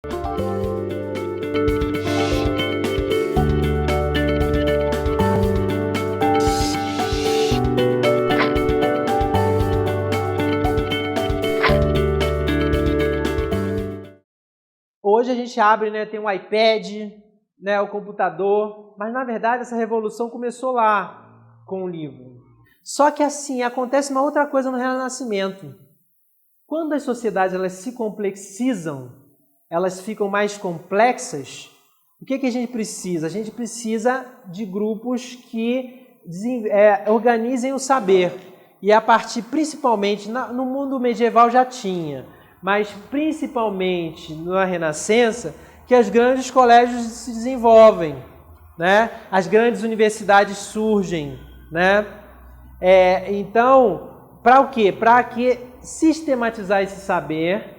Hoje a gente abre, né, tem um iPad, né, o computador, mas na verdade essa revolução começou lá com o livro. Só que assim, acontece uma outra coisa no Renascimento. Quando as sociedades elas se complexizam, elas ficam mais complexas, o que a gente precisa? A gente precisa de grupos que organizem o saber. E a partir, principalmente, no mundo medieval já tinha, mas principalmente na Renascença, que os grandes colégios se desenvolvem, né? As grandes universidades surgem, né? Então, para o quê? Para que sistematizar esse saber,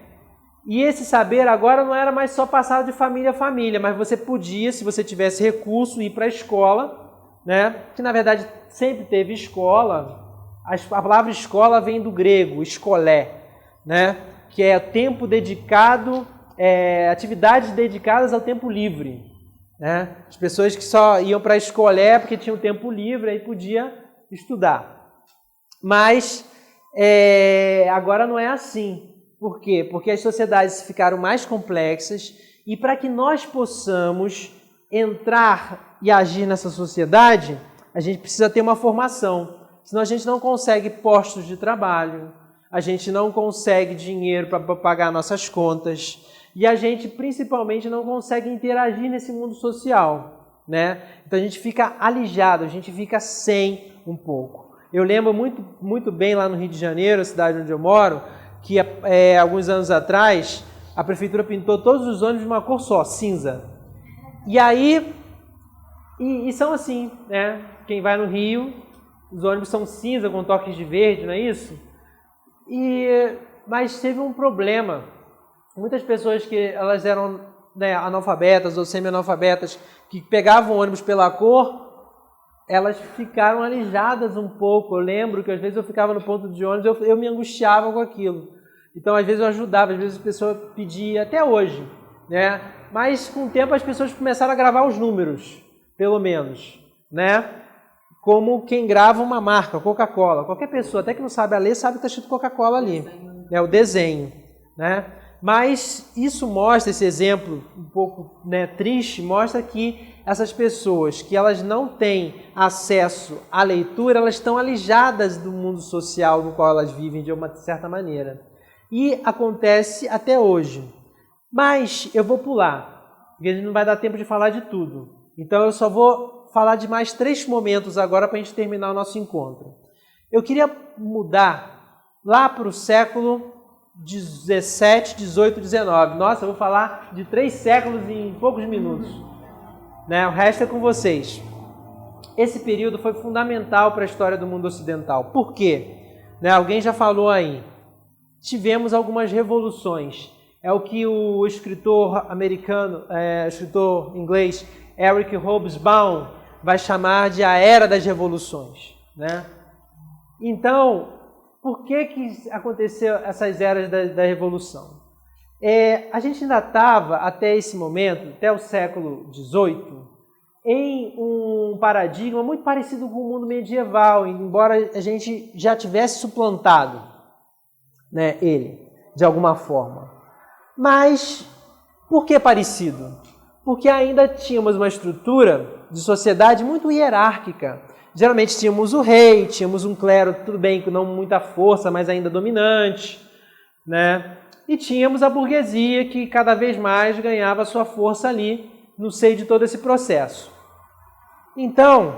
e esse saber agora não era mais só passado de família a família, mas você podia, se você tivesse recurso, ir para a escola, né? Que na verdade sempre teve escola. A palavra escola vem do grego, escolé, né? Que é tempo dedicado, atividades dedicadas ao tempo livre, né? As pessoas que só iam para a escolé porque tinham tempo livre, aí podia estudar. Mas agora não é assim. Por quê? Porque as sociedades ficaram mais complexas e para que nós possamos entrar e agir nessa sociedade, a gente precisa ter uma formação. Senão a gente não consegue postos de trabalho, a gente não consegue dinheiro para pagar nossas contas e a gente principalmente não consegue interagir nesse mundo social, né? Então a gente fica alijado, a gente fica sem um pouco. Eu lembro muito bem lá no Rio de Janeiro, a cidade onde eu moro, que alguns anos atrás a prefeitura pintou todos os ônibus de uma cor só, cinza. E aí, e são assim, né? Quem vai no Rio, os ônibus são cinza com toques de verde, não é isso? Mas teve um problema. Muitas pessoas que elas eram, né, analfabetas ou semi-analfabetas, que pegavam o ônibus pela cor, elas ficaram alijadas um pouco. Eu lembro que às vezes eu ficava no ponto de ônibus, eu me angustiava com aquilo. Então às vezes eu ajudava, às vezes a pessoa pedia, até hoje, né? Mas com o tempo as pessoas começaram a gravar os números, pelo menos, né? Como quem grava uma marca, Coca-Cola. Qualquer pessoa, até que não sabe a ler, sabe que está escrito Coca-Cola ali, né? O desenho, né? Mas isso mostra, esse exemplo um pouco, né, triste, mostra que essas pessoas que elas não têm acesso à leitura, elas estão alijadas do mundo social no qual elas vivem de uma certa maneira. E acontece até hoje. Mas eu vou pular, porque a gente não vai dar tempo de falar de tudo. Então eu só vou falar de mais 3 momentos agora para a gente terminar o nosso encontro. Eu queria mudar lá para o século 17, 18, 19. Nossa, eu vou falar de 3 séculos em poucos minutos, né? O resto é com vocês. Esse período foi fundamental para a história do mundo ocidental. Por quê? Né? Alguém já falou aí. Tivemos algumas revoluções. É o que o escritor americano, escritor inglês, Eric Hobsbawm, vai chamar de a Era das Revoluções, né? Então, por que aconteceu essas eras da Revolução? A gente ainda estava, até esse momento, até o século XVIII, em um paradigma muito parecido com o mundo medieval, embora a gente já tivesse suplantado, né, ele, de alguma forma. Mas, por que parecido? Porque ainda tínhamos uma estrutura de sociedade muito hierárquica. Geralmente tínhamos o rei, tínhamos um clero, tudo bem, com não muita força, mas ainda dominante, né? E tínhamos a burguesia que cada vez mais ganhava sua força ali no seio de todo esse processo. Então,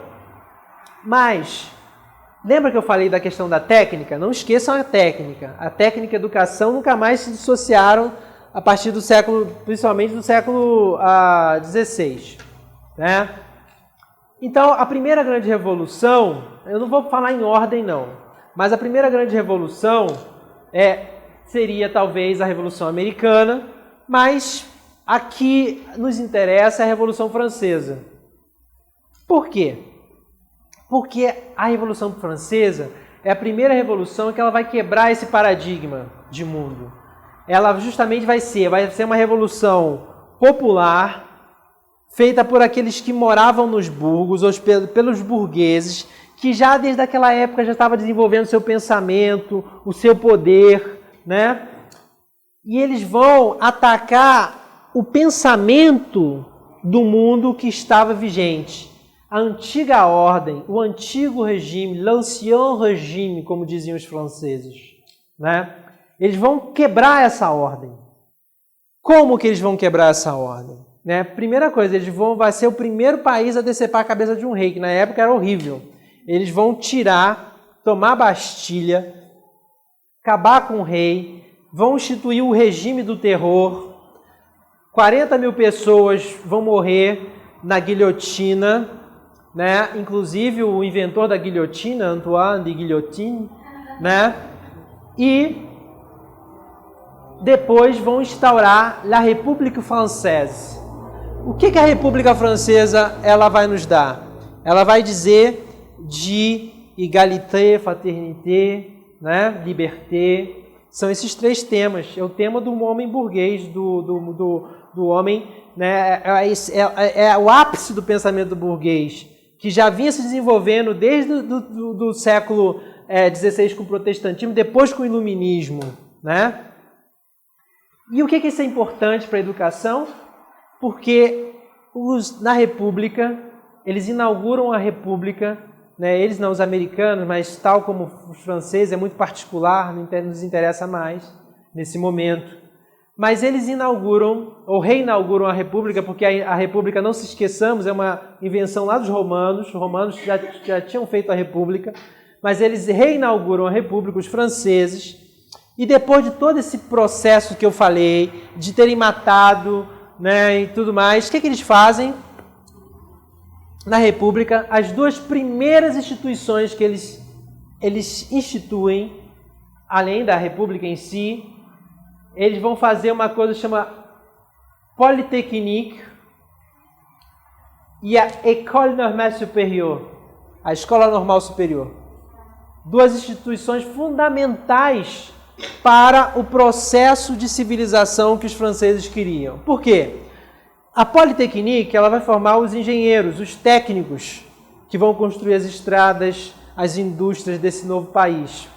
mas, lembra que eu falei da questão da técnica? Não esqueçam a técnica. A técnica e a educação nunca mais se dissociaram a partir do século, principalmente do século XVI, né? Então, a primeira grande revolução, eu não vou falar em ordem não, mas a primeira grande revolução seria talvez a Revolução Americana, mas aqui nos interessa a Revolução Francesa. Por quê? Porque a Revolução Francesa é a primeira revolução que ela vai quebrar esse paradigma de mundo. ela justamente vai ser uma revolução popular, feita por aqueles que moravam nos burgos, ou pelos burgueses, que já desde aquela época já estava desenvolvendo o seu pensamento, o seu poder, né? E eles vão atacar o pensamento do mundo que estava vigente. A antiga ordem, o antigo regime, l'ancien régime, como diziam os franceses, né? Eles vão quebrar essa ordem. Como que eles vão quebrar essa ordem? Né? Primeira coisa, vai ser o primeiro país a decepar a cabeça de um rei, que na época era horrível. Eles vão tomar Bastilha, acabar com o rei, vão instituir o regime do terror. 40 mil pessoas vão morrer na guilhotina, né? Inclusive o inventor da guilhotina, Antoine de Guillotine, né? E depois vão instaurar a República Française. O que a República Francesa ela vai nos dar? Ela vai dizer de égalité, fraternité, né? Liberté. São esses três temas. É o tema do homem burguês, do homem, né? É o ápice do pensamento burguês, que já vinha se desenvolvendo desde do século XVI com o protestantismo, depois com o iluminismo, né? E o que isso é importante para a educação? Porque na República, eles inauguram a República, né? Eles não, os americanos, mas tal como os franceses, é muito particular, não nos interessa mais nesse momento. Mas eles inauguram, ou reinauguram a República, porque a República, não se esqueçamos, é uma invenção lá dos romanos. Os romanos já tinham feito a República, mas eles reinauguram a República, os franceses. E depois de todo esse processo que eu falei, de terem matado, né, e tudo mais, o que eles fazem? Na República, as duas primeiras instituições que eles instituem, além da República em si, eles vão fazer uma coisa que chama Polytechnique e a École Normale Supérieure, a Escola Normal Superior. Duas instituições fundamentais para o processo de civilização que os franceses queriam. Por quê? A Polytechnique ela vai formar os engenheiros, os técnicos que vão construir as estradas, as indústrias desse novo país.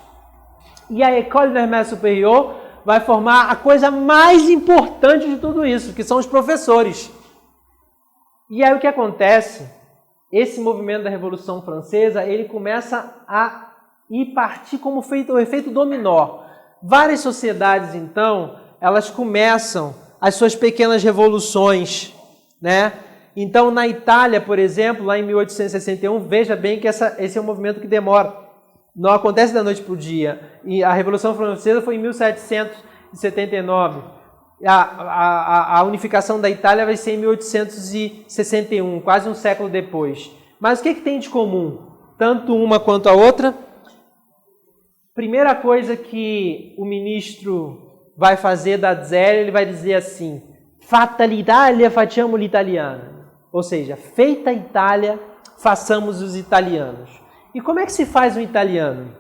E a École Normale Supérieure vai formar a coisa mais importante de tudo isso, que são os professores. E aí o que acontece? Esse movimento da Revolução Francesa, ele começa a partir como o efeito dominó. Várias sociedades, então, elas começam as suas pequenas revoluções, né? Então, na Itália, por exemplo, lá em 1861, veja bem que esse é um movimento que demora. Não acontece da noite para o dia. E a Revolução Francesa foi em 1779. A unificação da Itália vai ser em 1861, quase um século depois. Mas o que tem de comum? Tanto uma quanto a outra. Primeira coisa que o ministro vai fazer da Zélia, ele vai dizer assim: Fatta l'Italia, facciamo l'italiano. Ou seja, feita a Itália, façamos os italianos. E como é que se faz um italiano?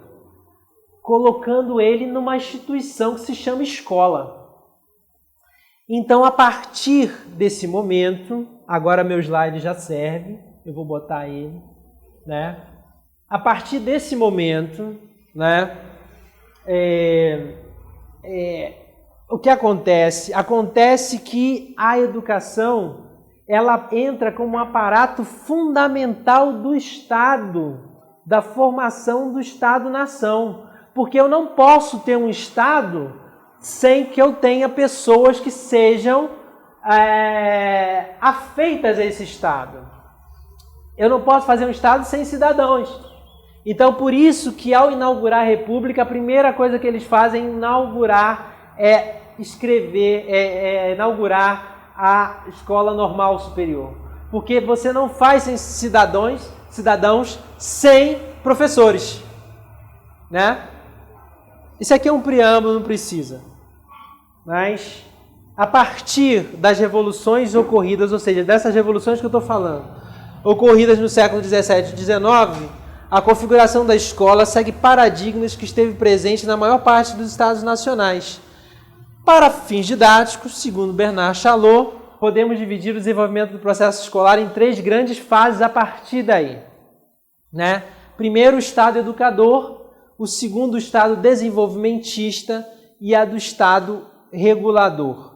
Colocando ele numa instituição que se chama escola. Então, a partir desse momento, agora meu slide já serve, eu vou botar ele, né? A partir desse momento, né? O que acontece? Acontece que a educação ela entra como um aparato fundamental do Estado, da formação do Estado-nação. Porque eu não posso ter um Estado sem que eu tenha pessoas que sejam afeitas a esse Estado. Eu não posso fazer um Estado sem cidadãos. Então, por isso que ao inaugurar a República, a primeira coisa que eles fazem inaugurar a Escola Normal Superior. Porque você não faz sem cidadãos sem professores, né? Isso aqui é um preâmbulo, não precisa. Mas, a partir das revoluções ocorridas, ou seja, dessas revoluções que eu estou falando, ocorridas no século XVII e XIX, a configuração da escola segue paradigmas que esteve presente na maior parte dos Estados nacionais. Para fins didáticos, segundo Bernard Chalot, podemos dividir o desenvolvimento do processo escolar em 3 grandes fases a partir daí. Né? Primeiro, o estado educador, o segundo, o estado desenvolvimentista e a do estado regulador.